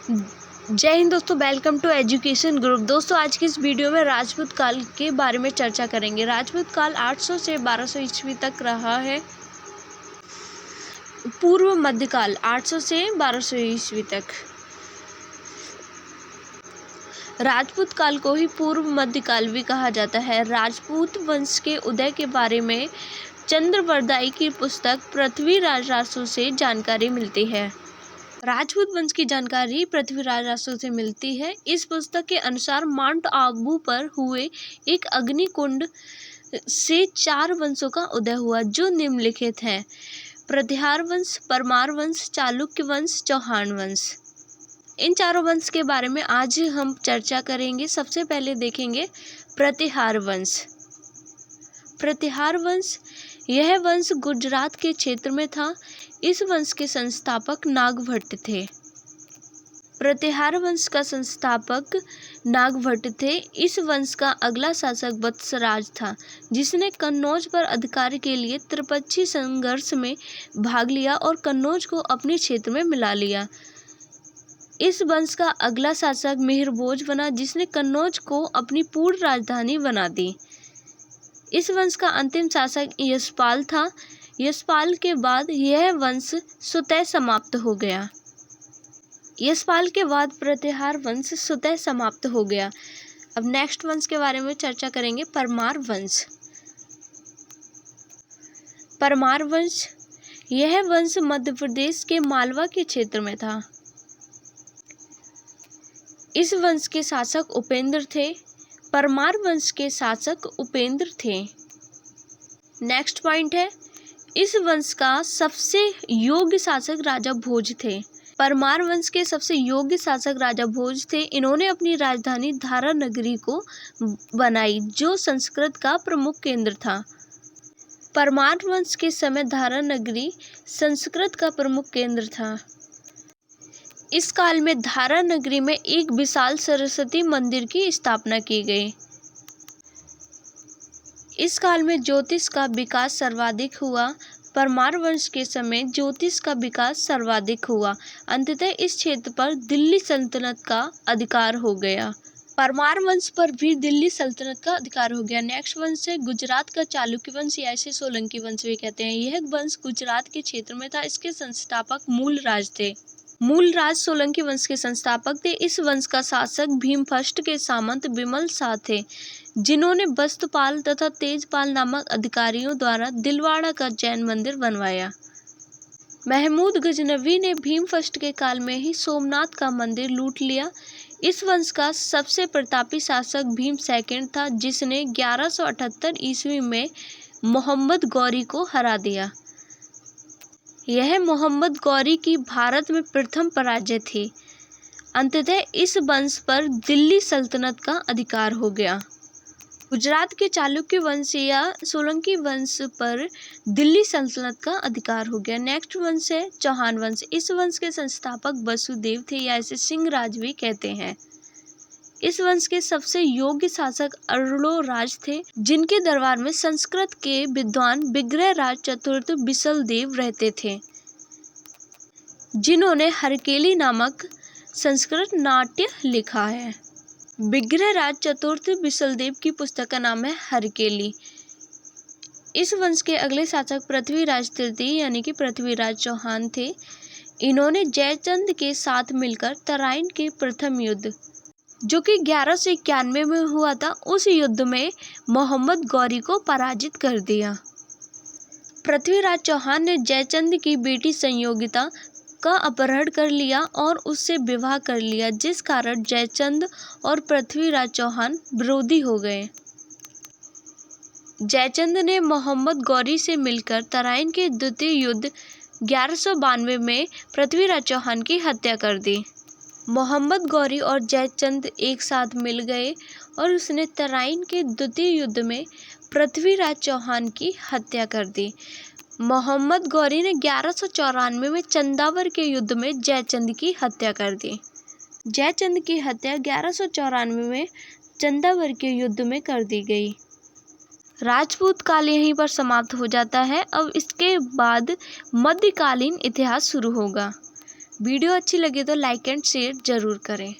जय हिंद दोस्तों, welcome to education group. दोस्तों, आज की इस वीडियो में राजपूत काल के बारे में चर्चा करेंगे। राजपूत काल 800 से 1200 ईस्वी तक रहा है। पूर्व मध्यकाल 800 से 1200 ईस्वी तक। राजपूत काल को ही पूर्व मध्यकाल भी कहा जाता है। राजपूत वंश के उदय के बारे में चंद्रवरदाई की पुस्तक पृथ्वीराज रासो से जानकारी मिलती है। राजपूत वंश की जानकारी पृथ्वीराज रासो से मिलती है। इस पुस्तक के अनुसार माउंट आबू पर हुए एक अग्निकुंड से 4 वंशों का उदय हुआ, जो निम्नलिखित हैं: प्रतिहार वंश, परमार वंश, चालुक्य वंश, चौहान वंश। इन चारों वंश के बारे में आज हम चर्चा करेंगे। सबसे पहले देखेंगे प्रतिहार वंश। प्रतिहार वंश, यह वंश गुजरात के क्षेत्र में था। इस वंश के संस्थापक नागभट्ट थे। प्रतिहार वंश का संस्थापक नागभट्ट थे। इस वंश का अगला शासक वत्सराज था, जिसने कन्नौज पर अधिकार के लिए त्रिपक्षीय संघर्ष में भाग लिया और कन्नौज को अपने क्षेत्र में मिला लिया। इस वंश का अगला शासक मिहिरभोज बना, जिसने कन्नौज को अपनी पूर्ण राजधानी बना दी। इस वंश का अंतिम शासक यशपाल था। यशपाल के बाद यह वंश स्वतः समाप्त हो गया। यशपाल के बाद प्रतिहार वंश स्वतः समाप्त हो गया। अब नेक्स्ट वंश के बारे में चर्चा करेंगे, परमार वंश। परमार वंश, यह वंश मध्य प्रदेश के मालवा के क्षेत्र में था। इस वंश के शासक उपेंद्र थे। परमार वंश के शासक उपेंद्र थे। नेक्स्ट पॉइंट है, इस वंश का सबसे योग्य शासक राजा भोज थे। परमार वंश के सबसे योग्य शासक राजा भोज थे। इन्होंने अपनी राजधानी धारा नगरी को बनाई, जो संस्कृत का प्रमुख केंद्र था। परमार वंश के समय धारा नगरी संस्कृत का प्रमुख केंद्र था। इस काल में धारा नगरी में एक विशाल सरस्वती मंदिर की स्थापना की गई। इस काल में ज्योतिष का विकास सर्वाधिक हुआ। परमार वंश के समय ज्योतिष का विकास सर्वाधिक हुआ। अंततः इस क्षेत्र पर दिल्ली सल्तनत का अधिकार हो गया। परमार वंश पर भी दिल्ली सल्तनत का अधिकार हो गया। नेक्स्ट वंश है गुजरात का चालुक्य वंश, या इसे सोलंकी वंश भी कहते हैं। यह वंश गुजरात के क्षेत्र में था। इसके संस्थापक मूलराज थे। मूलराज सोलंकी वंश के संस्थापक थे। इस वंश का शासक भीमफस्ट के सामंत विमल शाह थे, जिन्होंने वस्तुपाल तथा तेजपाल नामक अधिकारियों द्वारा दिलवाड़ा का जैन मंदिर बनवाया। महमूद गजनवी ने भीमफस्ट के काल में ही सोमनाथ का मंदिर लूट लिया। इस वंश का सबसे प्रतापी शासक भीम सेकंड था, जिसने 1178 ईस्वी में मोहम्मद गौरी को हरा दिया। यह मोहम्मद गौरी की भारत में प्रथम पराजय थी। अंततः इस वंश पर दिल्ली सल्तनत का अधिकार हो गया। गुजरात के चालुक्य वंश या सोलंकी वंश पर दिल्ली सल्तनत का अधिकार हो गया। नेक्स्ट वंश है चौहान वंश। इस वंश के संस्थापक वसुदेव थे, या इसे सिंहराज भी कहते हैं। इस वंश के सबसे योग्य शासक अरुणोराज थे, जिनके दरबार में संस्कृत के विद्वान विग्रहराज चतुर्थ बिसलदेव रहते थे, जिन्होंने हरकेली नामक संस्कृत नाट्य लिखा है। विग्रहराज चतुर्थ बिसलदेव की पुस्तक का नाम है हरकेली। इस वंश के अगले शासक पृथ्वीराज तृतीय यानी कि पृथ्वीराज चौहान थे। इन्होंने जयचंद के साथ मिलकर तराइन के प्रथम युद्ध, जो कि 1191 में हुआ था, उस युद्ध में मोहम्मद गौरी को पराजित कर दिया। पृथ्वीराज चौहान ने जयचंद की बेटी संयोगिता का अपहरण कर लिया और उससे विवाह कर लिया, जिस कारण जयचंद और पृथ्वीराज चौहान विरोधी हो गए। जयचंद ने मोहम्मद गौरी से मिलकर तराइन के द्वितीय युद्ध 1192 में पृथ्वीराज चौहान की हत्या कर दी। मोहम्मद गौरी और जयचंद एक साथ मिल गए और उसने तराइन के द्वितीय युद्ध में पृथ्वीराज चौहान की हत्या कर दी। मोहम्मद गौरी ने 1194 में चंदावर के युद्ध में जयचंद की हत्या कर दी। जयचंद की हत्या 1194 में चंदावर के युद्ध में कर दी गई। राजपूत काल यहीं पर समाप्त हो जाता है। अब इसके बाद मध्यकालीन इतिहास शुरू होगा। वीडियो अच्छी लगे तो लाइक एंड शेयर ज़रूर करें।